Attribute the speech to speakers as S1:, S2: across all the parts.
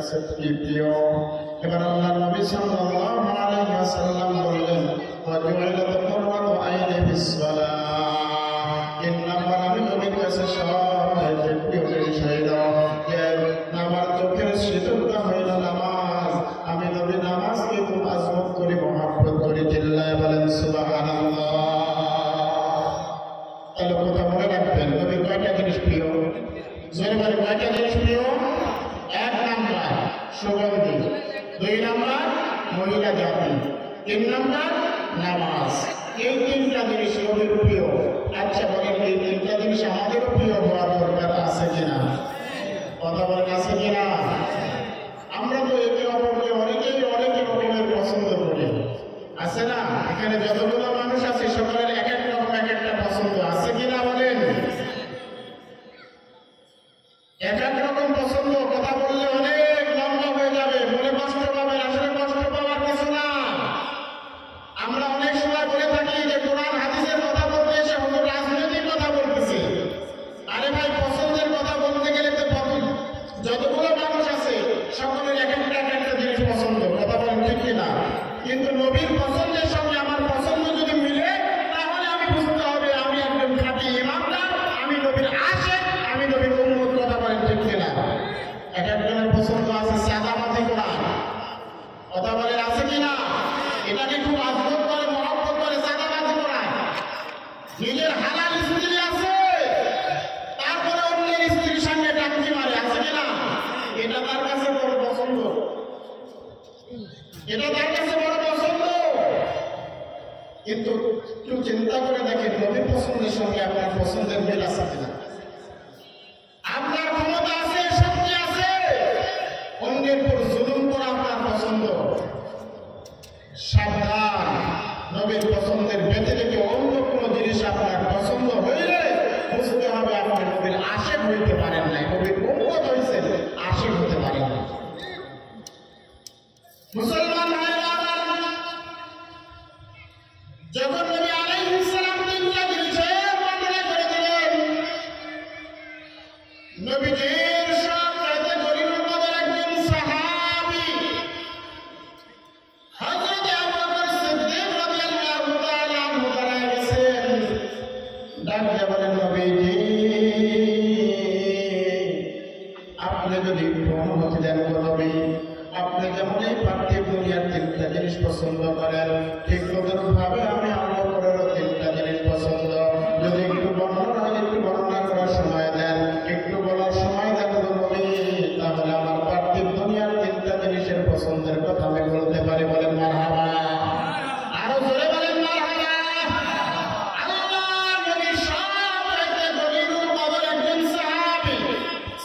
S1: কাছে প্রিয়। এবার আল্লাহর নবী সাল্লাল্লাহু আলাইহি ওয়াসাল্লাম বললেন, ওয়াজুইলাত কুররাতু আইনি ফিস সালাহ। তিন নম্বর আমি নবীর কাছে সবচেয়ে প্রিয় জিনিস হইল যে আমার চোখের শীতলতা হইল নামাজ। আমি নবী নামাজকে খুব আজমত করি, মহব্বত করি। চিল্লায় বলেন সুবহানাল্লাহ। তাহলে কথা মনে রাখবেন, নবীর কয়টা জিনিস প্রিয়? জোরে বলে কয়টা জিনিস প্রিয়? এক নাম্বার সুগন্ধি, দুই নাম্বার মহিলা জাতি, তিন নাম্বার নামাজ। এই তিনটা জিনিস নবীর প্রিয়। আচ্ছা বলেন, এই তিনটা জিনিস আমাদেরও প্রিয় হওয়ার দরকার আছে কিনা? কথা বলেন আছে কিনা? আমরা তো একে অপরকে অনেকেই অনেক রকমের পছন্দ করি, আছে না? এখানে যতগুলো মানুষ আছে সকলের এক এক রকম এক একটা পছন্দ আছে কিনা বলেন? এক এক রকম পছন্দ। কথা বললে অনেক লম্বা হয়ে যাবে, মনে কষ্ট পাবেন। আসলে কষ্ট পাওয়ার কিছু না। আমরা অনেক সময় বলে থাকি যে কোরআন হাদিসের কথা বলতে এসে হুজুর রাজনৈতিক কথা বলতেছে। আরে ভাই, পছন্দের কথা বলতে গেলে তো যতগুলো মানুষ আছে সকলের এক একটা জিনিস পছন্দ। কথা বলেন ঠিক কিনা? কিন্তু নবীর পছন্দের সঙ্গে আমার পছন্দ যদি মিলে, তাহলে আমি বুঝতে হবে আমি একজন খাঁটি ইমানদার, আমি নবীর আশিক, আমি নবীর উম্মত। কথা বলেন ঠিক কিনা? এক একজনের পছন্দ আছে সাদামাজি করা। কথা বলেন আছে কিনা? এটাকে খুব আজমত করে, মহব্বত করে সাদামাজি করা। নিজের হালাল স্ত্রী আছে, তারপরে অন্যের স্ত্রীর সঙ্গে টাঙ্কি মারে, আছে কিনা? এটা তার কাছে বড় পছন্দ, এটা তার কাছে বড় পছন্দ। কিন্তু একটু চিন্তা করে দেখেন, নবীর পছন্দের সঙ্গে আপনার পছন্দের মিল আছে কিনা? আপনার ক্ষমতা আছে, শক্তি আছে, অন্যের উপর জুলুম করা আপনার পছন্দ। সাবধান, নবীর পছন্দের ব্যতিরেকে অন্য কোনো জিনিস আপনার পছন্দ হইলে বুঝতে হবে আপনি নবীর আশিক হইতে পারেন নাই, নবীর উম্মত হইছেন, আশিক হতে পারেন না। মুসলমান ভাইরা, যখন নবী আলাইহিস সালাম তিনটা জিনিসের বর্ণনা করে দিলেন, নবীজির সবচেয়ে গরিব কদর একজন সাহাবী হযরত আবু বকর সিদ্দিক রাদিয়াল্লাহু তাআলা আনহু দাঁড়ায় গেছেন। ডাক দিয়ে বলেন, নবীজি আপনি যদি অনুমতি দেন গো নবী, আপনি যেমন এই পার্থিব দুনিয়ার তিনটা জিনিস পছন্দ করেন, ঠিক তদনুভাবে আমি আল্লাহ করারও তিনটা জিনিস পছন্দ। যদি একটু বর্ণনা করার সময় দেন, একটু বলার সময় দেন গো নবী, তাহলে আমার পার্থিব দুনিয়ার তিনটা জিনিসের পছন্দের কথা আমি বলতে পারি। বলেন মারহাবা। আরো জোরে বলেন মারহাবা। আল্লাহ নবী সবচেয়ে গরিবুল কদর একজন সাহাবী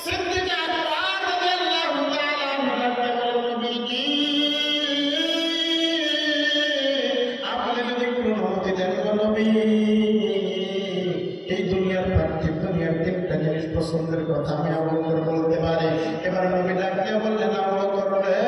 S1: সিদ্দিক আকবর রাদিয়াল্লাহু তাআলা আনহু বলেন, নবীজি আপনি যদি কোনো অনুমতি দেন গো নবী, এই দুনিয়ার পার্থিব দুনিয়ার তিনটা জিনিস পছন্দের কথা আমি আবু বকর বলতে পারি। এবার নবী ডাক দিয়ে বললেন, আবু বকর রে,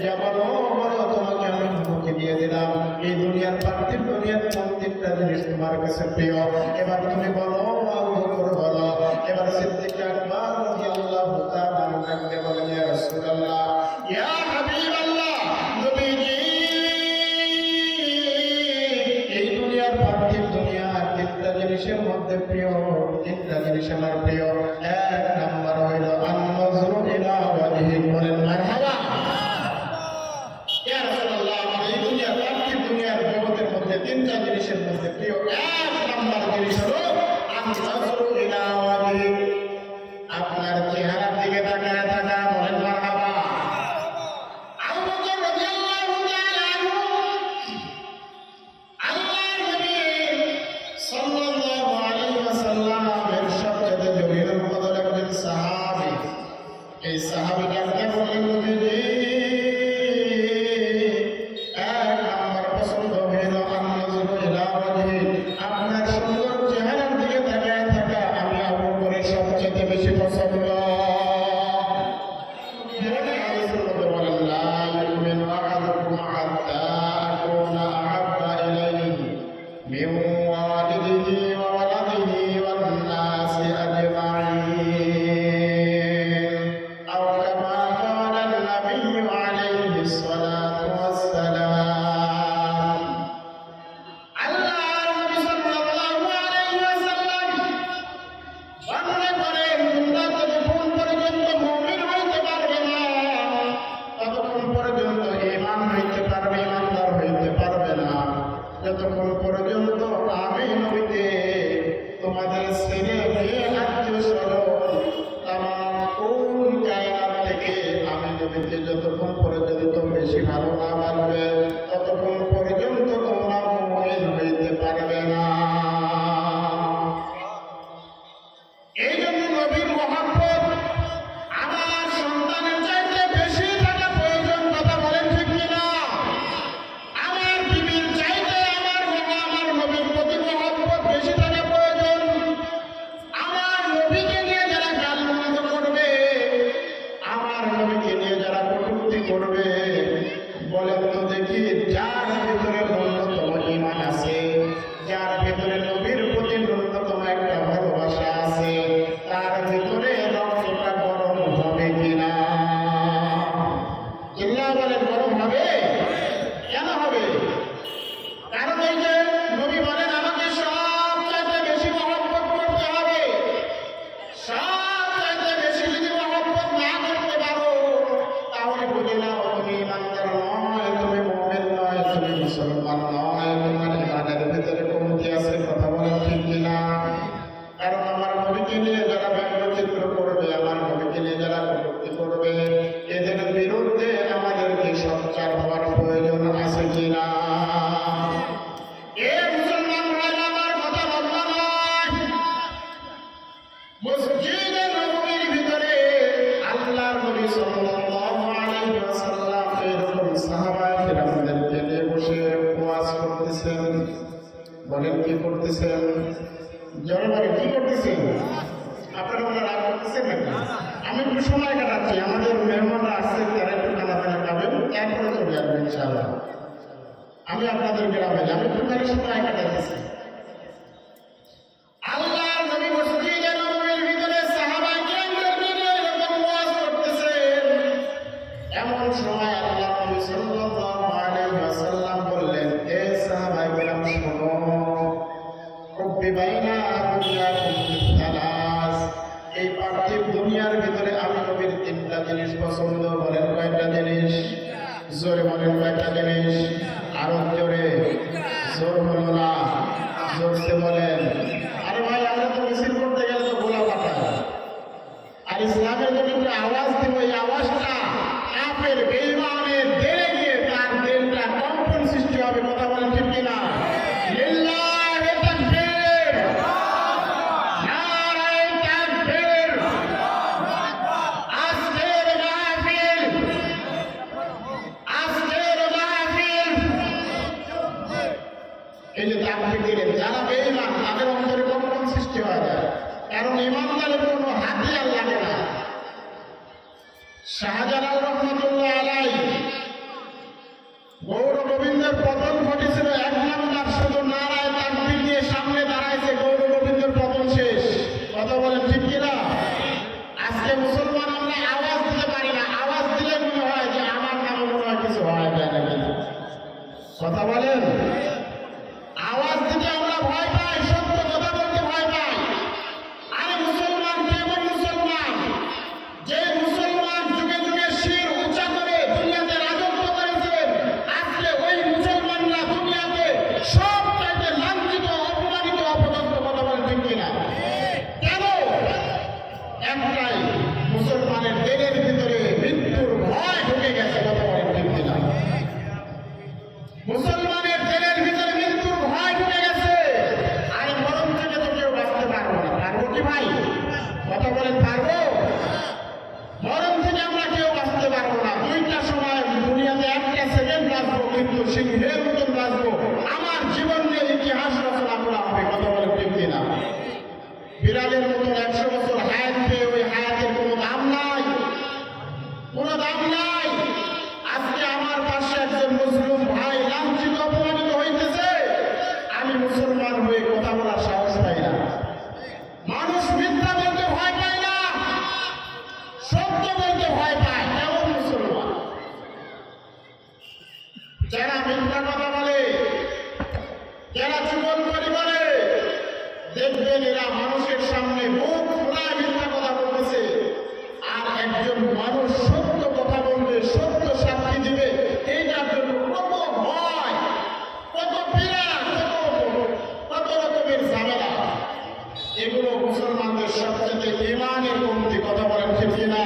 S1: যা বলো বলো, তোমাকে আমি অনুমতি দিয়ে দিলাম। এই দুনিয়ার পার্থিব দুনিয়ার কোন তিনটা জিনিস তোমার কাছে প্রিয়? এবার তুমি বলো আবু বকর বলো। এবার সিদ্দিক আকবর রাদিয়াল্লাহু তাআলা আনহু ডাক দিয়ে বলেন, ইয়া রাসূলুল্লাহ, ইয়া হাবিবাল্লাহ, নবীজি এই দুনিয়ার পার্থিব দুনিয়ার তিনটা জিনিসের মধ্যে প্রিয় তিনটা জিনিস আমার প্রিয়। এক নাম্বার হইল আন-নাযরু ইলা ওয়াজহি। বলেন মারহাবা। ইয়া রাসূলুল্লাহ, আমার এই দুনিয়ার পার্থিব দুনিয়ার জগতের মধ্যে তিনটা জিনিসের মধ্যে প্রিয় এক নাম্বার জিনিস হলো আন-নাযরু ইলা ওয়াজহি, আপনার চেহারার দিকে তাকায় থাকা। বলেন মারহাবা। আবু বকর রাদিয়াল্লাহু তাআলা আনহু আল্লাহর নবী সাল্লাল্লাহু আলাইহি ওয়াসাল্লামের সবচেয়ে জলিলুল কদর একজন সাহাবী। এই সাহাবী ডাকতে বলেন, নবীজি এক নম্বর পছন্দ হইল আন-নাযরু ইলা ওয়াজহি, আপনার সুন্দর চেহারার দিকে তাকায় থাকা। তোমাদের ছেলে মেয়ে আত্মীয় স্বজন তামাম কোন কায়নাত থেকে আমি নবীকে যতক্ষণ পর্যন্ত বেশি ভালো না বানবে ততক্ষণ পর্যন্ত তোমরা মুমিন হইতে পারবে না। এই জন্য নবীর মহব্বত আমার সন্তানের চাইতে বেশি থাকা প্রয়োজন। কথা বলেন ঠিক কিনা? আমার বিবির চাইতে আমার নবীর প্রতি মহব্বত বেশি থাকা প্রয়োজন। আমার নবীকে নিয়ে যারা গালমন্দ করবে, আমার নবীকে নিয়ে যারা কটূক্তি করবে, বলেন তো দেখি যার ভিতরে ন্যূনতম ঈমান আছে, যার ভিতরে নবীর প্রতি ন্যূনতম একটা ভালোবাসা আছে, তার ভিতরে রক্তটা গরম হবে কিনা? চিল্লা বলেন, গরম হবে? কেন হবে? কারণ এই যে নবী বলেন আমাকে সব চাইতে বেশি মহব্বত করতে হবে। সব চাইতে বেশি যদি মহব্বত না করতে পারো তাহলে বুঝে নাও তুমি ইমানদার নয়, তুমি মুমিন নয়, তুমি মুসলমান নয়, তোমার ইমানের ভিতরে কমতি আছে। কথা বলেন ঠিক কিনা? কারণ আমার নবীকে নিয়ে যারা ব্যঙ্গচিত্র করবে, আমার নবীকে নিয়ে যারা কটূক্তি করবে, এদের বিরুদ্ধে আমাদেরকে সোচ্চার হওয়ার প্রয়োজন আছে কিনা? এ মুসলমান ভাই, আমার কথা লম্বা নয়। মসজিদে নববীর ভিতরে আল্লাহর নবী সাল্লাল্লাহু আলাইহি ওয়াসাল্লাম এরকম সাহাবায়ে কিরামদেরকে নিয়ে বসে ওয়াজ করতেছেন। বলেন কি করতেছেন? জোরে বলেন কি করতেছেন? আপনারা মনে রাগ করতেছেন নাকি? আমি একটু সময় কাটাচ্ছি, আমাদের মেহমানরা আসছে, তারা একটু খানা খানা খাবেন, এরপরে চলে আসবেন ইনশাআল্লাহ। আমি আপনাদের গ্রামে আমি একটু সময় কাটাচ্ছি। আল্লাহর নবী মসজিদে নববীর ভিতরে সাহাবায়ে কিরামদেরকে নিয়ে এরকম ওয়াজ করতেছেন। এমন সময় আল্লাহর নবী সাল্লাল্লাহু আলাইহি ওয়াসাল্লাম বললেন, এ সাহাবায়ে কিরাম শোনো, বাইনা দুনিয়াকুম বিসালাস, এই পার্থিব দুনিয়ার ভিতরে আমি নবীর তিনটা জিনিস পছন্দ। বলেন কয়টা জিনিস? জোরে বলেন কয়টা জিনিস? আরো জোরে, জোর হলো না, জোরসে বলেন। আরে ভাই, আমরা তো মিছিল করতে গেলে তো গোলা পাঠায়, আর ইসলামের জন্য একটা আওয়াজ দিব, এই আওয়াজটা কাফের বেঈমানের দেরে গিয়ে তার দেহটা কম্পন সৃষ্টি হবে। কথা বলেন ঠিক কিনা? লিল্লাহি তাকবীর, নারায়ে তাকবীর, আজকের মাহফিল, আজকের মাহফিল। এই যে তাকবীর দিলেন, যারা বেঈমান তাদের অন্তরে কম্পন সৃষ্টি হয় না, কারণ ইমানদারের কোনো হাতিয়ার লাগে না। শাহজালাল রহমাতুল্লাহ আলাইহি গৌর গোবিন্দের পতন ঘটেছিল, এক নাম্বার শুধু নারায়ে তাকবীর দিয়ে সামনে দাঁড়াইছে, গৌর গোবিন্দের পতন শেষ। কথা বলেন ঠিক কিনা? আজকে মুসলমান আমরা আওয়াজ দিতে পারি না, আওয়াজ দিলে মনে হয় যে আমার নামে মনে হয় কিছু হয় যায় নাকি। কথা বলেন, আওয়াজ দিতে আমরা ভয় পাই, সত্য কথা বলতে ভয় পাই। আরে মুসলমান কেমন মুসলমান? যে মুসলমান যুগে যুগে শির উঁচা করে দুনিয়াতে রাজত্ব করেছিলেন, আজকে ওই মুসলমানরা দুনিয়াতে সব চাইতে লাঞ্ছিত, অপমানিত, অপদস্থ। কথা বলেন ঠিক কিনা? কেন? একটাই, মুসলমানের দেহের ভিতরে মৃত্যুর ভয় ঢুকে গেছে। কথা বলেন ঠিক কিনা? মুসলমানের দেহের ভিতরে মৃত্যুর ভয় ঢুকে গেছে। আর মরণ থেকে তো কেউ বাঁচতে পারবো না। পারবো কি ভাই? কথা বলেন পারবো? মরণ থেকে আমরা কেউ বাঁচতে পারবো না। দুইটা সময় দুনিয়াতে একটা সেকেন্ড বাঁচবো, কিন্তু সিংহের মতন বাঁচবো। আমার জীবন নিয়ে ইতিহাস রচনা করা হবে। কথা বলেন ঠিক কিনা? বিড়ালের মতন 100 বছর হায়াত পেয়ে ওই হায়াতের কোনো দাম নাই, কোনো দাম নাই। আজকে আমার পাশে একজন মুসলিম ভাই লাঞ্ছিত, অপমানিত হইতেছে, আমি মুসলমান হয়ে কথা বলার সাহস পাই না। মানুষ মিথ্যা বলতে ভয় পায় না, সত্য বলতে ভয় পায়। কেমন মুসলমান? যারা মিথ্যা কথা বলে, যারা জীবন করে বলে, দেখবেন এরা মানুষের সামনে মুখ খোলায় মিথ্যা কথা বলতেছে। আর একজন মানুষ সত্য কথা বলবে, সত্য সাক্ষী দিবে, এইটার জন্য কত ভয়, কত পীড়া, কত রকমের ঝামেলা। এগুলো মুসলমানদের সবচেয়ে ঈমানের কমতি। কথা বলেন ঠিক কিনা?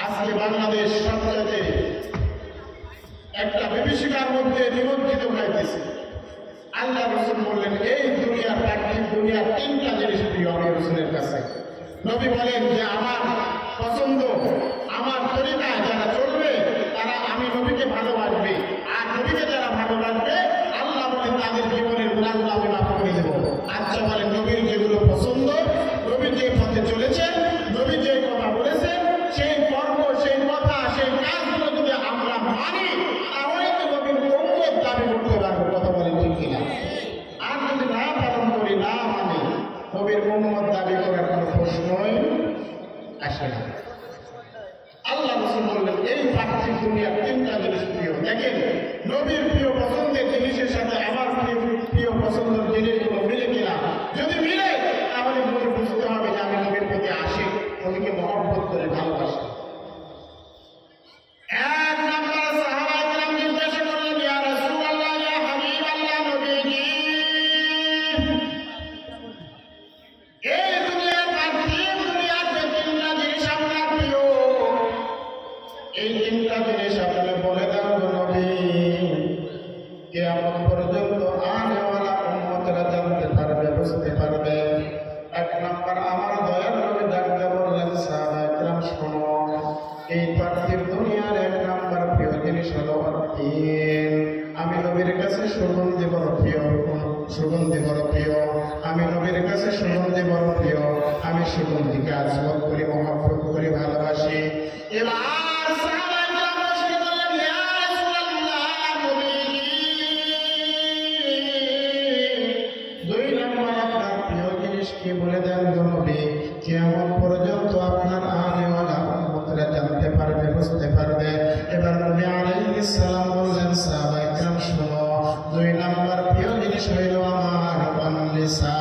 S1: আজকে বাংলাদেশ সবচেয়ে একটা বিভীষিকার মধ্যে নিমজ্জিত হয়েছে। আল্লাহ রাসূল বললেন এই দুনিয়ার প্রাকৃতিক দুনিয়ার তিনটা জিনিস প্রিয় আমি রাসূলের কাছে। নবী বলেন যে আমার পছন্দ আমার তরিকায় যারা চলবে তারা আমি নবীকে ভালোবাসবে, আর নবীকে যারা ভালোবাসবে আল্লাহ বলেন তাদের জীবনের গুনাহগুলো আমি মাফ করে দেব। আচ্ছা বলেন নবীর যেগুলো পছন্দ, নবী যে পথে চলেছেন, নবী যে কথা বলেছেন, সেই কর্ম সেই কথা সেই কাজগুলো যদি আমরা মানি তাহলে তো নবীর উম্মত দাবি করতে পারবো। কথা বলেন ঠিক কিনা? আর যদি না পালন করি না মানি নবীর উম্মত দাবি করার কোনো প্রশ্নই আসে না। আল্লাহ রাসূল বললেন এই প্রাকৃতিক দুনিয়ার তিনটা জিনিস প্রিয়। দেখেন নবীর প্রিয় পছন্দের জিনিসের সাথে আমার প্রিয় পছন্দের জিনিসগুলো মিলে কিনা। যদি মিলে তাহলে মনে বুঝতে হবে যে আমি নবীর প্রতি আশিক, নবীকে মহব্বত করে ভালোবাসি। এক নাম্বার সাহাবায়ে কেরাম জিজ্ঞাসা করলেন ইয়া রাসূলুল্লাহ ইয়া হাবিবাল্লাহ নবীজি, এই দুনিয়ার প্রাকৃতিক দুনিয়ার যে তিনটা জিনিস আপনার প্রিয়, এই তিনটা জিনিস আপনি বলে দেন গো নবী, কিয়ামত পর্যন্ত আনেওয়ালা উম্মতরা জানতে পারবে, বুঝতে পারবে। এক নাম্বার আমার দয়ার নবী ডাকতে বললেন সাহাবায়ে কেরাম শোনো, এই পার্থিব দুনিয়ার এক নাম্বার প্রিয় জিনিস হলো অর্থহীন। আমি নবীর কাছে সুগন্ধি বড় প্রিয়, সুগন্ধি বড় প্রিয়। আমি নবীর কাছে সুগন্ধি বড় প্রিয়। আমি সুগন্ধিকে আজমত করি, মহব্বত করি, ভালোবাসি। এবার সাহাবায়ে কেরাম প্রশ্ন করলেন ইয়া রাসূলুল্লাহ নবীজি, দুই নাম্বার আপনার প্রিয় জিনিস কি বলে দেন গো নবী, কিয়ামত পর্যন্ত আপনার আনেওয়ালা উম্মতরা জানতে পারবে, বুঝতে পারবে। এবার নবী আলাইহিস সালাম বললেন সাহাবায়ে কেরাম শোনো, দুই নাম্বার প্রিয় জিনিস হইল আমার অন্নিসা,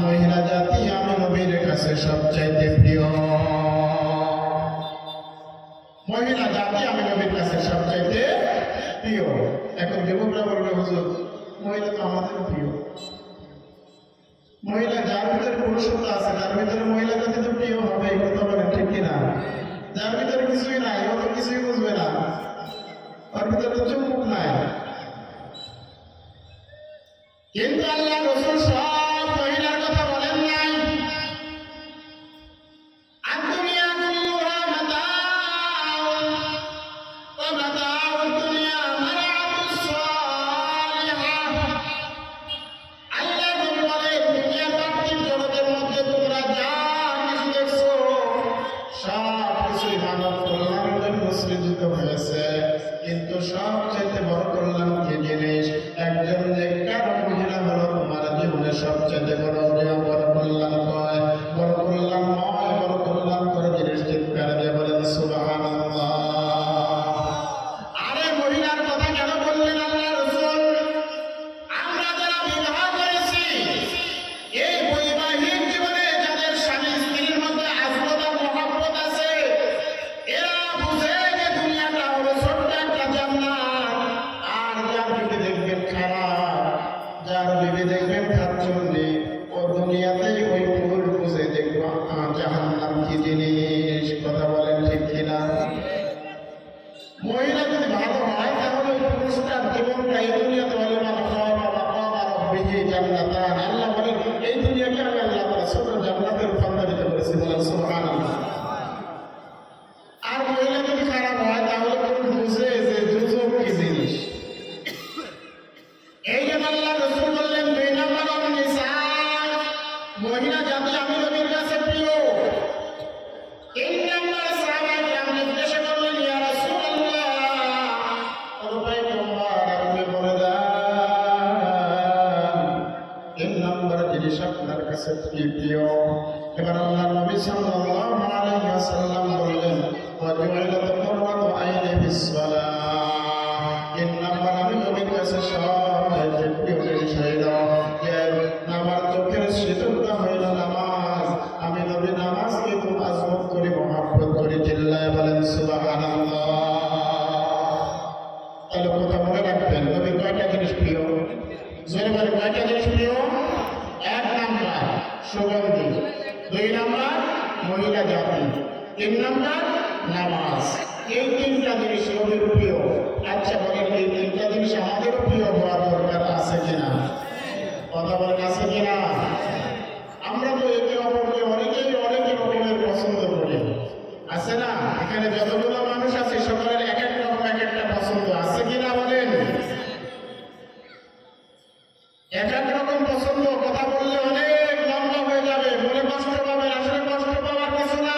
S1: মহিলা জাতি আমি নবীর কাছে সবচাইতে প্রিয়। মহিলা জাতি আমি নবীর কাছে সবচাইতে প্রিয়। এখন যুবকরা বলবে হুজুর মহিলা তো আমাদের প্রিয়। মহিলা যার ভিতরে পুরুষত্ব আছে তার ভিতরে মহিলা জাতি তো প্রিয় হবে, এই কথা বলেন ঠিক কিনা? যার ভিতরে কিছুই নাই ও তো কিছুই বুঝবে না, ওর ভিতরে তো চুম্বক নাই। কিন্তু আল্লাহ রাসূল সব মহিলার কথা বলেন নাই। আদ-দুনিয়া কুল্লুহা মাতাউন ওয়া মাতাউদ দুনিয়া মারাতুস সালিহাহ। আল্লাহ বলেন দুনিয়ার পার্থিব জগতের মধ্যে তোমরা যা কিছু দেখছো সব কিছুই মানব কল্যাণের জন্য সৃজিত হয়েছে, কিন্তু সবচেয়ে বড় কল্যাণ কি জিনিস? একজন নেককার মহিলা হলো তোমার জীবনে সবচেয়ে বড় কল্যাণ হয়, বড় কল্যাণময়, বড় কল্যাণ করে জিনিস। চিৎকার দিয়ে বলেন সুবহানাল্লাহ। আরে মহিলার কথা কেন বললেন আল্লাহ রাসূল? আমরা যারা বিবাহ করেছি এই বৈবাহিক জীবনে যাদের স্বামী স্ত্রীর মধ্যে আজমত আর মহব্বত আছে, এরা বুঝে যে দুনিয়াটা হলো ছোট্ট একটা জান্নাত। আর যার বিবি দেখবেন খারাপ, যার বিবি দেখবেন খাচ্ছন্নি, ও দুনিয়াতেই ওই ফুল বুঝে দেখবো জাহান্নাম কি জিনিস। কথা বলেন ঠিক কিনা? মহিলা যদি ভালো হয় তাহলে ওই পুরুষটার জীবনটা এই দুনিয়াতে হলে জান্নাতান। আল্লাহ বলেন এই দুনিয়াকে আমি আল্লাহ তাআলা ছোট জান্নাতে রূপান্তরিত করেছি। বলেন সুবহানাল্লাহ। আর মহিলা যদি খারাপ হয় তাহলে পুরুষ বুঝে যে দুজক কি জিনিস। এই যে আল্লাহ রাসূল বললেন দুই নাম্বার নিসা, মহিলা জাতি আমি নবীর কাছে প্রিয়। তিন নাম্বার সাহাবায়ে কেরাম জিজ্ঞাসা করলেন ইয়া রাসূলুল্লাহ রূপাই তোমার আপনি বলে দেন তিন নাম্বার জিনিস আপনার কাছে কি প্রিয়? এবার আল্লাহ নবী সাল্লাল্লাহু আলাইহি ওয়াসাল্লাম বললেন ওয়া জুইলাত কুররাতু আইনি বিস-সালাহ। তিন নাম্বার আমি নবীর কাছে সবচেয়ে প্রিয় জিনিস হইল যে আমার চোখের শীতলতা হইল নামাজ। আমি নবী নামাজকে খুব আজমত করি, মহব্বত করি। চিল্লায় বলেন সুবহানাল্লাহ। তাহলে কথা মনে রাখবেন নবীর কয়টা জিনিস প্রিয়? জোরে বলেন কয়টা জিনিস প্রিয়? এক নাম্বার সুগন্ধি, 2 নাম্বার মহিলা জাতি, 3 নাম্বার নামাজ। এই 3টা জিনিস নবীর প্রিয়। আচ্ছা বলেন, এই 3টা জিনিস আমাদেরও প্রিয় হওয়া দরকার আছে কিনা? কথা বলেন, আছে কিনা? আমরা তো একে অপরকে অনেকেই অনেক রকমের পছন্দ করি, আছে না? এখানে যতগুলো মানুষ আছে সকলের এক এক রকম এক একটা পছন্দ আছে কিনা বলেন? এক এক রকম পছন্দ। কথা বললে অনেক লম্বা হয়ে যাবে, মনে কষ্ট পাবেন। আসলে কষ্ট পাওয়ার কিছু না।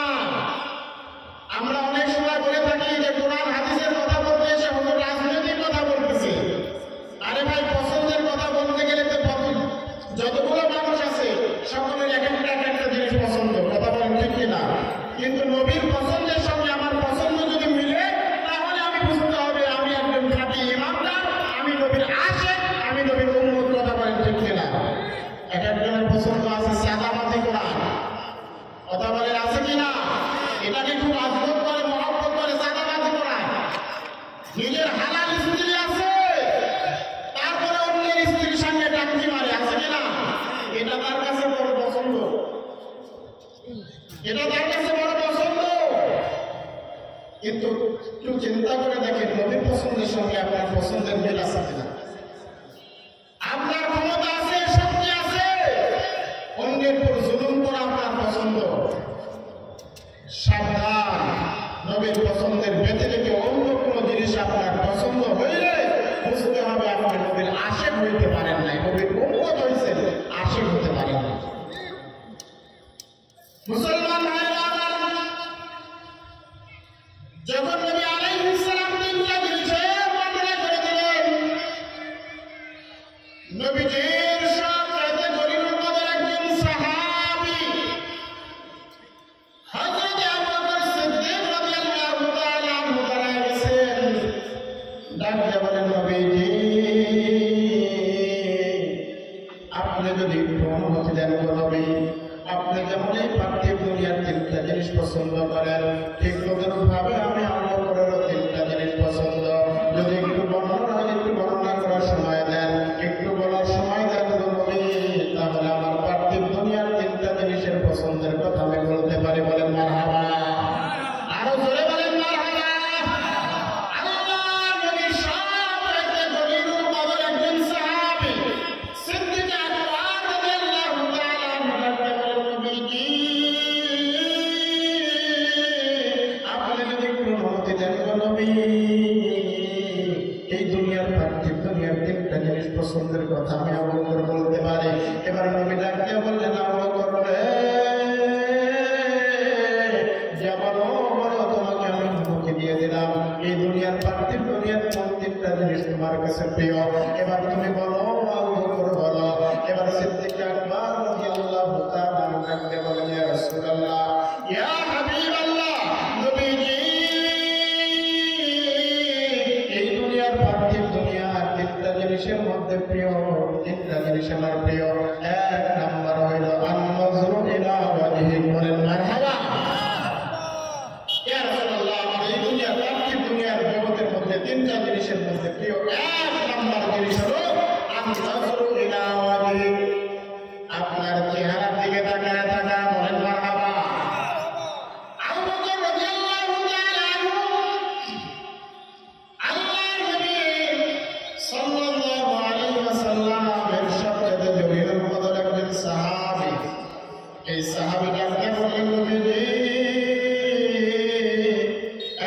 S1: আমরা অনেক সময় বলে থাকি যে কোরআন হাদিসের কথা বলতে এসে হুজুর রাজনৈতিক কথা বলতেছে। আরে ভাই, পছন্দের কথা বলতে গেলে তো যতগুলো মানুষ আছে সকলের এক একটা জিনিস পছন্দ। কথা বলেন ঠিক কিনা? কিন্তু নবীর পছন্দের সঙ্গে আমার পছন্দ যদি মিলে, তাহলে আমি বুঝতে হবে আমি একজন খাঁটি ইমানদার, আমি নবীর আশিক, আমি নবীর উম্মত। কথা বলেন ঠিক কিনা? এক একজনের পছন্দ আছে সাদাবাজি করা। কথা বলেন, আছে কিনা? এটাকে খুব আজগত করে, মহব্বত করে সাদাবাজি করা। নিজের হালাল স্ত্রী আছে, তারপরে অন্যের স্ত্রীর সঙ্গে টাঙ্কি মারে, আছে কিনা? এটা তার কাছে বড় পছন্দ, এটা তার কাছে বড় পছন্দ। কিন্তু একটু চিন্তা করে দেখেন, নবীর পছন্দের সঙ্গে আপনার পছন্দের মিল আছে কিনা? আপনার ক্ষমতা আছে, শক্তি আছে, অন্যের উপর জুলুম করা আপনার পছন্দ। সাবধান, নবীর পছন্দের ব্যতিরেকে অন্য কোনো জিনিস আপনার পছন্দ হইলে বুঝতে হবে আপনি নবীর আশিক হইতে পারেন নাই, নবীর উম্মত হইছেন, আশিক হতে পারেন না। মুসলমান ভাইরা, যখন নবী আলাইহিস সালাম 3টা জিনিসের বর্ণনা করে দিলেন, নবীজির সবচাইতে গরিবের মধ্যে একজন সাহাবী হযরত আবু বকর সিদ্দিক রাদিয়াল্লাহু তাআলা আনহু দাঁড়ায় গেছেন। ডাক দিয়ে বলেন, নবীজি আপনি যদি একটু অনুমতি দেন গো নবী, আপনি যেমন এই পার্থিব দুনিয়ার 3টা জিনিস পছন্দ করেন, ঠিক তদনুভাবে আমি আল্লাহ করেরও 3টা জিনিস পছন্দ। যদি একটু বর্ণনা করার সময় দেন, একটু বলার সময় দেন গো নবী, তাহলে আমার পার্থিব দুনিয়ার 3টা জিনিসের পছন্দের কথা আমি বলতে পারি। বলেন মারহাবা, আরো জোরে বলেন মারহাবা। আল্লাহ নবী সবচাইতে গরিবের মধ্যে একজন সাহাবী সিদ্দিক আকবর রাদিয়াল্লাহু তাআলা আনহু বলেন, নবীজি আপনি যদি একটু অনুমতি দেন গো নবী, এই দুনিয়ার পার্থিব দুনিয়ার 3টা জিনিস পছন্দের কথা আমি আবু বকর বলতে পারি। এবার নবী ডাক দিয়ে বললেন, আবু বকর রে, যা বলো বলো, তোমাকে আমি অনুমতি দিয়ে দিলাম। এই দুনিয়ার পার্থিব দুনিয়ার কোন 3টা জিনিস তোমার কাছে প্রিয়? এবার তুমি বলো আবু বকর, বলো। এবার সিদ্দিক আকবর রাদিয়াল্লাহু তাআলা আনহু ডাক দিয়ে বলেন, ইয়া রাসূলুল্লাহ, ইয়া হাবিবাল্লাহ, নবীজি এই দুনিয়ার পার্থিব দুনিয়ার 3টা জিনিসের মধ্যে প্রিয় 3টা জিনিস আমার প্রিয়। 1 নাম্বার হইল আন-নাযরু ইলা ওয়াজহি। বলেন মারহাবা। ইয়া রাসূলুল্লাহ, এই দুনিয়ার পার্থিব দুনিয়ার জগতের মধ্যে 3টা জিনিসের মধ্যে প্রিয় 1 নাম্বার জিনিস হলো আন-নাযরু ইলা ওয়াজহি, আপনার চেহারার দিকে তাকায় থাকা। বলেন মারহাবা। আবু বকর রাদিয়াল্লাহু তাআলা আনহু আল্লাহর নবী সাল্লাল্লাহু আলাইহি ওয়াসাল্লামের সবচেয়ে জলিলুল কদর একজন সাহাবী। এই সাহাবী ডাক দিয়ে বললেন, নবীজি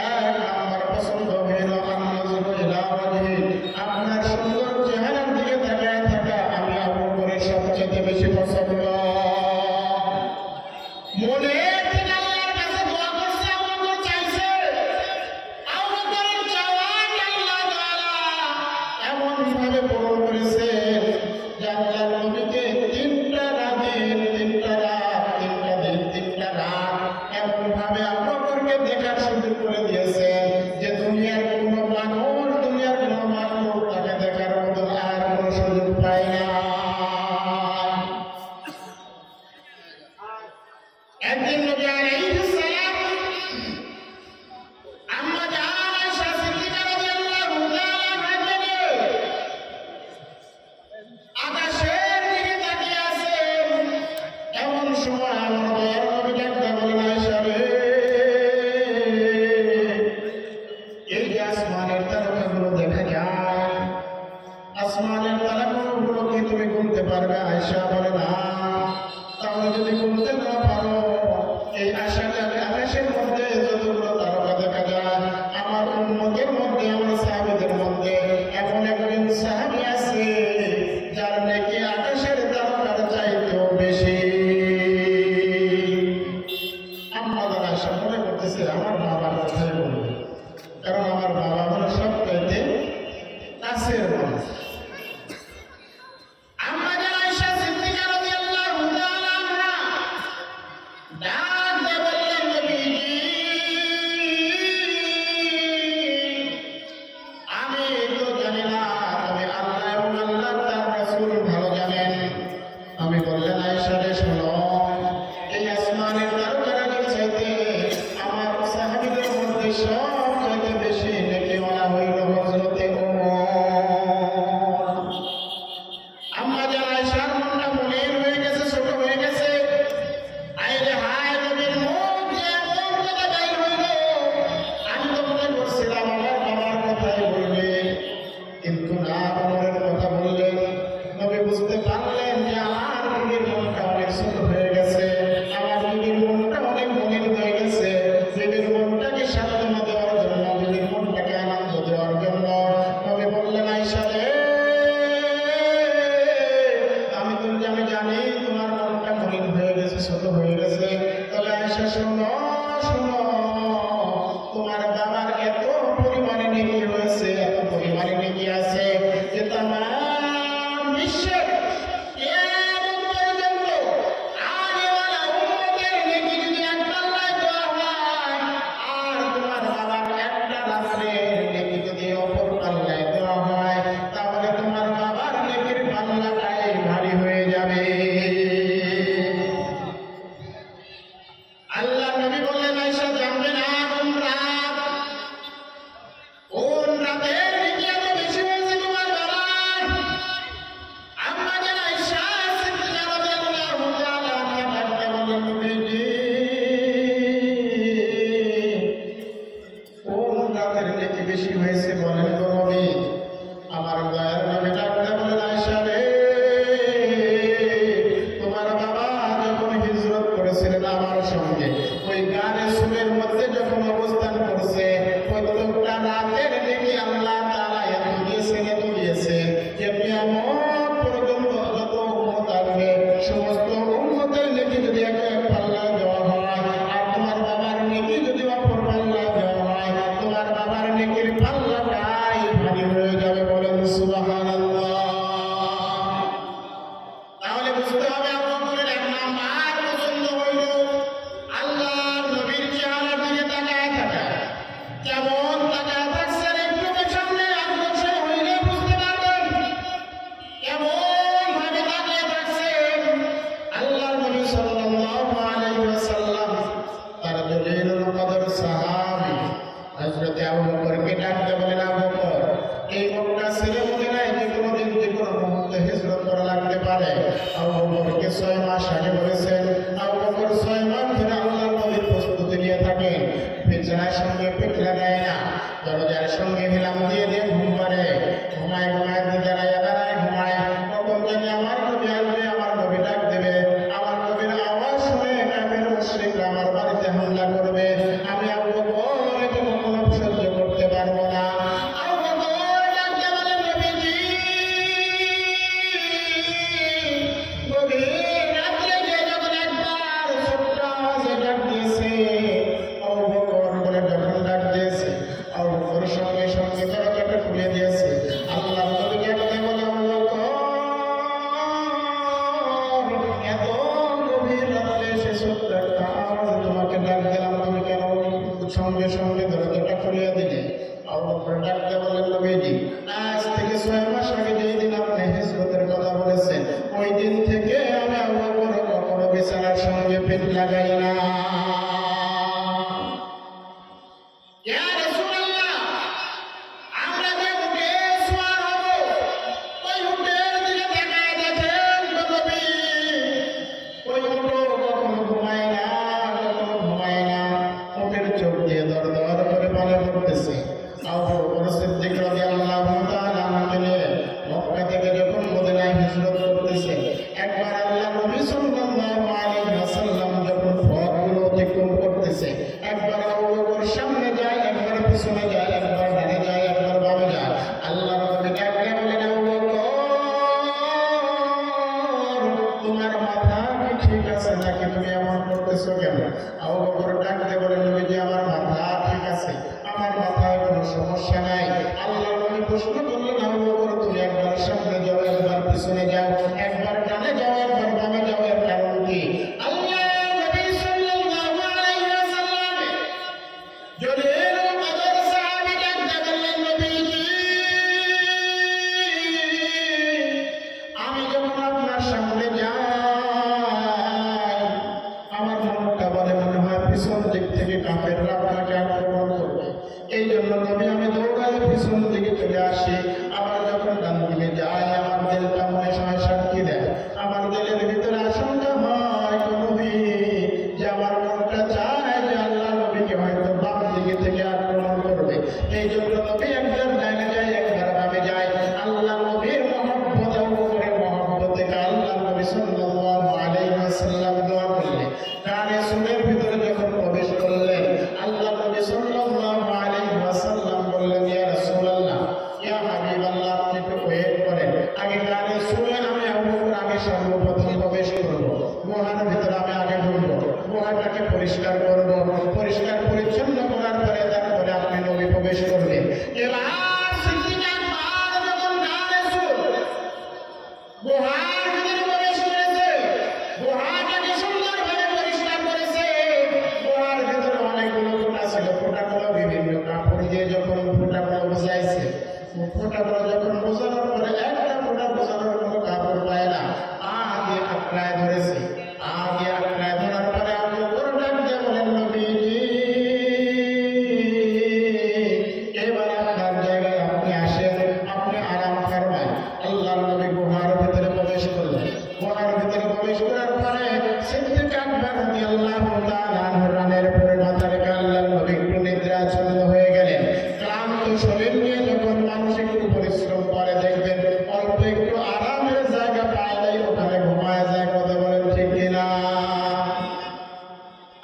S1: 1 নাম্বার পছন্দ হইল আন-নাযরু ইলা ওয়াজহি, আপনার সুন্দর চেহারার দিকে তাকায় থাকা আমি আবু বকরের সবচেয়ে বেশি পছন্দ। মনে থেকে আল্লাহর কাছে দোয়া করছে, আবু বকর চাইছে, আবু বকরের চাওয়াটা আল্লাহ তাআলা এমন ভাবে পূরণ করেছেন যে আল্লাহর নবীকে 3টা দিন 3টা রাত 3টা দিন 3টা যদি করতে না পারো, এই আশাকালে আকাশের মধ্যে যতগুলো তারকা দেখা যায়, আমার উম্মতের মধ্যে, আমার সাহাবীদের মধ্যে এমন একজন সাহাবী আছে যার নেকি আকাশের তারকার চাইতেও বেশি। আমাদের আশা মনে করতেছে আমার বাবার কথাই বলবে, কারণ আমার বাবা হলো সবচাইতে কাছের মানুষ। আমি বললেন আয়েশা রে শোনো, এই আসমানের তারকারানির চাইতে আমার সাহাবীদের মধ্যে সবচাইতে বেশি নেকিওয়ালা হইল হযরতে ওমর। আম্মা জান আয়েশার মনটা মলিন হয়ে গেছে, ছোট হয়ে গেছে। আইরে হায়, নবীর মুখ যে এমন কথা বাইর হইল, আমি তো মনে করছিলাম আমার বাবার কথাই বলবে, কিন্তু না, ওমরের কথা বললেন। নবী বুঝতে পারলেন যে আমার নবীর মনটা অনেক ছোট হয়ে গেছে, আমার নবীর মনটা অনেক মলিন হয়ে গেছে। নবীর মনটাকে সান্ত্বনা দেওয়ার জন্য, নবীর মনটাকে আনন্দ দেওয়ার জন্য নবী বললেন আয়েশা রে, আমি জানি তোমার মনটা মলিন হয়ে গেছে, ছোট হয়ে গেছে, তবে আয়েশা শোনো শোনো, তোমার বাবার এত পরিমাণে নেকি হয়েছে, এত পরিমাণে নেকি আছে যে তামাম বিশ্বের কিয়ামত পর্যন্ত আগেওয়ালা উম্মতের নেকি যদি এক পাল্লায় দেওয়া হয়, আর তোমার বাবার একটা রাত্রের নেকি যদি অপর পাল্লায় দেওয়া হয়, তাহলে তোমার বাবার নেকির পাল্লাটাই ভারী হয়ে যাবে। আল্লাহ নবী বললেন আয়েশা জানবে না কোন রাতের নেকি এত বেশি হয়েছে তোমার বাবার। আম্মা জান আয়েশা সিদ্দিকা রাদিয়াল্লাহু তাআলা আনহা ডাকতে বললেন নবীজি, কোন রাতের নেকি বেশি হয়েছে বলেন তো নবী। আমার দয়ার নবী ডাকতে বলেন আয়েশা রে, তোমার বাবা যখন হিজরত করেছিলেন আমার সঙ্গে, ওই গানে সুরের মধ্যে যখন অবস্থান করছে, প্রত্যেকটা রাতের নেকি আল্লাহ তাআলা এত দিয়েছেন, এত দিয়েছেন যে কিয়ামত পর্যন্ত যত উম্মত আসবে, সমস্ত উম্মতের নেকি যদি এক এক পাল্লায় দেওয়া হয়, আর তোমার বাবার নেকি যদি অপর পাল্লায় দেওয়া হয়, তোমার বাবার নেকির পাল্লাটাই ভারী হয়ে যাবে। বলেন সুবহানাল্লাহ। তাহলে বুঝতে হবে আবু বকরের এক নাম্বার পছন্দ হইল আল্লাহর নবীর চেহারার দিকে তাকায় থাকা। কেমন তাকায় থাকছেন একটু পেছনে অগ্রসর হইলে বুঝতে পারবেন কেমন ভাবে তাকিয়ে থাকছেন। আল্লাহর নবী সাল্লাল্লাহু আলাইহি ওয়াসাল্লাম তার জলিলুল কদর সাহাবী হযরত আবু বকরকে ডাকতে বলেন, আবু বকর, এই মক্কা ছেড়ে মদিনায় যে কোনো দিন যে কোনো মুহূর্তে হিজরত করা লাগতে পারে। আবু বকরকে 6 মাস আগে বলেছেন। আবু বকর 6 মাস ধরে আল্লাহর নবীর প্রস্তুতি নিয়ে থাকেন। বিছানার সঙ্গে পিঠ লাগায় না, দরজার সঙ্গে হেলাম দিয়ে দিয়ে ঘুম পারে, ঘুমায় ঘুমায় দাঁড়ায় দাঁড়ায় ঘুমায়। কখন জানি আমার নবী আসবে, আমার নবী ডাক দেবে, আমার নবীর আওয়াজ শুনে কাফের মুশরিকরা আমার বাড়িতে হামলা করবে। আমি আবু বকর এটা কখনো সহ্য করতে পারবো না। আবু বকর ডাকতে বলেন, নবীজি, গভীর রাত্রে যে যখন একবার ছোট্ট আওয়াজে ডাক দিয়েছে, আবু বকর বলে যখন ডাক দিয়েছে, আবু বকর সঙ্গে সঙ্গে দরজাটা খুলে দিয়েছে। আল্লাহ নবী ডাকতে বলে, আবু বকর, এত গভীর রাত্রে সে ছোট্ট একটা আওয়াজে তোমাকে ডাক দিলাম, তুমি কেন সঙ্গে সঙ্গে দরজাটা খুলে দিলে? আবু বকর ডাকতে বলেন, নবীজি, আজ থেকে 6 মাস আগে যেই দিন আপনি হিজরতের কথা বলেছেন, ওই দিন থেকে আমি আবু বকর কখনো বিছানার সঙ্গে পিঠ লাগাই না। ইয়া রাসূলুল্লাহ, আমরা যে উঠে সওয়ার হব, ওই উটের দিকে তাকায় দেখেন নবী, ওই উটও কখনো ঘুমায় না, কখনো ঘুমায় না, উটের চোখ দিয়ে দর দর করে পানি পড়তেছে। আবু বকর সিদ্দিক রাদিয়াল্লাহু তাআলা আনহু মক্কা থেকে যখন মদিনায় হিজরত করতেছে, একবার আল্লাহ নবী সাল্লাল্লাহু আলাইহি ঠিক আছে নাকি, তুমি এমন করতেছো কেন? আবু বকর ডাকতে বলেন, নবীজি আমার মাথা ঠিক আছে, আমার মাথায় কোনো সমস্যা নাই। আল্লাহর নবী প্রশ্ন করলেন, আবু বকর তুমি একবার সামনে যাও, একবার পিছনে যাও, একবার ডানে যাও, একবার বামে যাও, এর কারণ কি? আল্লাহ নবী সাল্লাল্লাহু আলাইহি ওয়াসাল্লাম জলিল কদর সাহাবী ডাকতে বললেন, নবীজি আমি যখন আপনার সামনে যাই আমার মনটা বলে মনে হয় পিছন দিক থেকে কাফেররা আপনাকে আক্রমণ করবে। এই জন্য নবী আমি দৌড়াই পিছন দিকে চলে আসি। আবার যখন ডান দিকে যাই আমার দিলটা মনে হয় শান্তি দেয়। আমার দিলের ভিতরে আশঙ্কা হয় নবী যে আমার মনটা চায় যে আল্লাহ নবীকে হয়তো বাম দিকে থেকে আক্রমণ করবে। এই জন্য নবী একবার ডানে যায়, একবার বামে যায়। আল্লাহ নবীর মহব্বত করে মহব্বত থেকে আল্লাহ নবী সাল্লাল্লাহু আলাইহি ওয়াসাল্লাম দোয়া করলেন। কানে সুরের ভিতরে যখন প্রবেশ করলেন আল্লাহ নবী সাল্লাল্লাহু আলাইহি ওয়াসাল্লাম বললেন, ইয়া রাসূলুল্লাহ, ইয়া হাবিবাল্লাহ, আপনি একটু ওয়েট করেন, আগে কানে সুরে আমি আবু বকর আগে সর্বপ্রথম প্রবেশ করব, গুহার ভিতরে আমি আগে ঢুকবো, গুহাটাকে পরিষ্কার করব, পরিষ্কার পরিচ্ছন্ন করার পরে তারপরে আপনি নবী প্রবেশ করবেন। এবার সিদ্দিক আকবর যখন কানে সুর গুহার ভিতরে প্রবেশ করেছে, গুহাটাকে সুন্দরভাবে পরিষ্কার করেছে। গুহার ভিতরে অনেকগুলো ফোঁটা ছিল, ফোঁটাগুলো বিভিন্ন কাপড় দিয়ে যখন ফোঁটাগুলো বোঝাইছে, ফোঁটাগুলো যখন বোঝানোর পরে একটা ফোঁটা বোঝানোর কোনো কাপড় পায় না, আগে আঁকড়ায় ধরেছে। আগে আঁকড়ায় ধরার পরে আবু বকর ডাক দিয়ে বলেন, নবীজি এবার আপনার জায়গায় আপনি আসেন, আপনি আরাম ফরমান। আল্লাহর নবী গুহার ভিতরে প্রবেশ করলেন। গুহার ভিতরে প্রবেশ করার পরে সিদ্দিক আকবর রাদিয়াল্লাহু তাআলা আনহু রানের উপরে মাথা রেখে আল্লাহর নবী একটু নিদ্রাচ্ছন্ন হয়ে গেলেন। ক্লান্ত শরীর নিয়ে যখন মানুষ একটু পরিশ্রম করে দেখবেন অল্প একটু আরামের জায়গা পাইলেই ওখানে ঘুমায় যায়। কথা বলেন ঠিক কিনা?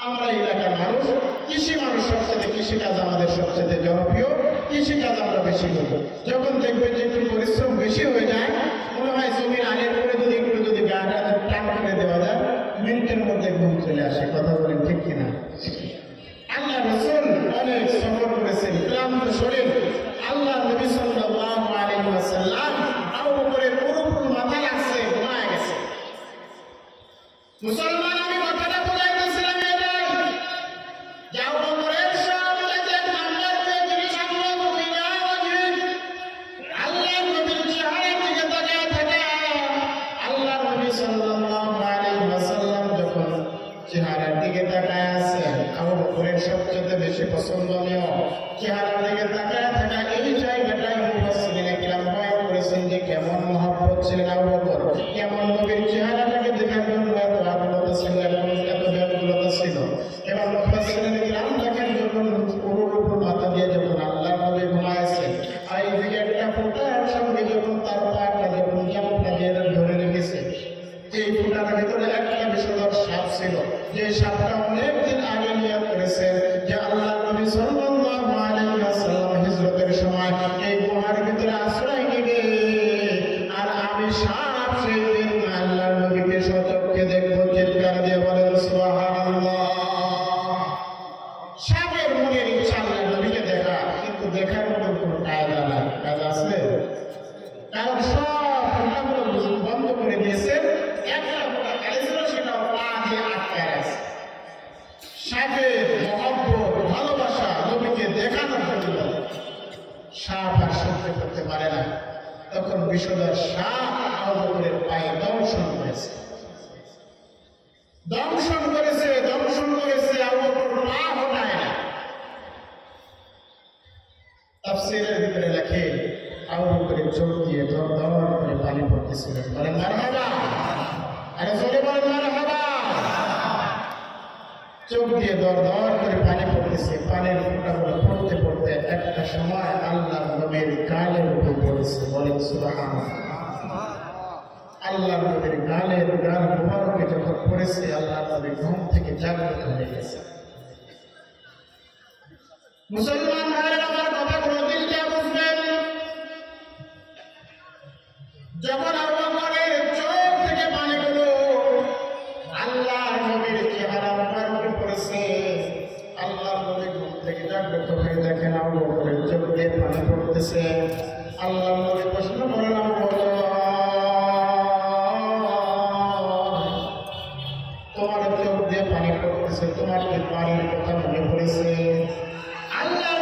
S1: আমরা এলাকার মানুষ, কৃষি মানুষ, সবচেয়ে কৃষিকাজ আমাদের সবচেয়ে জনপ্রিয়, কৃষিকাজ আমরা বেশি করব। যখন দেখবেন যে একটু পরিশ্রম বেশি হয়ে যায়, মনে হয় জমির আলের পরে যদি গাটা টান করে দেওয়া যায় মিনিটের মধ্যে ঘুম চলে আসে। কথা বলেন ঠিক কিনা? আল্লাহ রাসূল অনেক সফর করেছেন, ক্লান্ত শরীর। আল্লাহ নবী সাল্লাল্লাহু আলাইহি ওয়াসাল্লাম আবু বকরের পুরোপুরি মাথা লাগছে, ঘুমায় গেছে। মুসলমান আমি কথাটা বলাইতেছিলাম এটাই যে আবু বকরের সামনে যে নাম্বার পেয়ে জিনিস আমরা বুঝি না, আল্লাহ নবীর চেহারার দিকে তাকিয়ে থাকে। আল্লাহ নবী সাল্লাল্লাহু আলাইহি ওয়াসাল্লাম যখন চেহারার দিকে তাকায় আছেন, আবু বকরের সবচেয়ে বেশি পছন্দনীয় চেহারার দিকে তাকায় থাকা এই জায়গাটায় মুফাসসিরিনে কিরাম বয়ান করেছেন যে কেমন মহব্বত ছিলেন আবু বকর, কেমন নবীর চেহারাটাকে দেখার জন্য এত আগ্রহ ছিল, এত ব্যাকুলতা ছিল। এবার মুফাসসিরিনে কিরাম দেখেন যখন পুরোর উপর মাথা দিয়ে যখন আল্লাহ নবী ঘুমাইছেন, আর এই দিকে একটা ফোঁটার সঙ্গে যখন তার পাটা যখন জামটা দিয়ে ধরে রেখেছে, যে ফোঁটার ভিতরে একটা বিষধর সাপ ছিল, যে সাপটা অনেকদিন আগে নিয়ত করেছেন যে আল্লাহ নবী সাল্লাল্লাহু আলাইহি ওয়াসাল্লাম হিজরতের সময় এই গুহার ভিতরে আশ্রয় নেবে, আর আমি সাপ সেই দিন আল্লাহ নবীকে সচক্ষে দেখবো। চিৎকার দিয়ে বলেন সুবহানাল্লাহ। সাপের মনের ইচ্ছা আল্লাহ নবীকে দেখা, কিন্তু দেখার মতো কোনো কায়দা নাই। কায়দা আছে? কারণ সব ফোঁটাগুলো বন্ধ করে দিয়েছে, একটা ফোঁটা খালি ছিল, সেটাও পা দিয়ে আটকায় আছে। সাপের মহব্বত, ভালোবাসা নবীকে দেখানোর জন্য সাপ আর সহ্য করতে পারে না। তখন বিষধর সাপ আবু বকরের পায়ে দংশন করেছে, দংশন করেছে, দংশন করেছে। আবু বকর পা হটায় না। তাফসীরের ভিতরে লেখে আবু বকরের চোখ দিয়ে ধর ধর করে পানি পড়তেছিল। বলেন মারহাবা, আরে জোরে বলেন মারহাবা। চোখ দিয়ে দর দর করে পানি পড়তেছে। পানির ফোঁটাগুলো পড়তে পড়তে একটা সময় আল্লাহ নবীর গালের উপর পড়েছে। বলেন সুবহানাল্লাহ। আল্লাহ নবীর গালের গাল মুবারকে যখন পড়েছে, আল্লাহ নবী ঘুম থেকে জাগ্রত হয়ে গেছে। মুসলমান ভাইয়েরা আমার কথাগুলো দিল দিয়ে বুঝবেন। যখন আবু বকরের চোখ থেকে পানিগুলো আল্লাহ জাগ্রত হয়ে দেখেন আবু বকরের চোখ দিয়ে পানি পড়তেছে। আল্লাহ নবী প্রশ্ন করেন, আবু বকর তোমার চোখ দিয়ে পানি পড়তেছে, তোমার কি পানির কথা মনে পড়েছে? আল্লাহ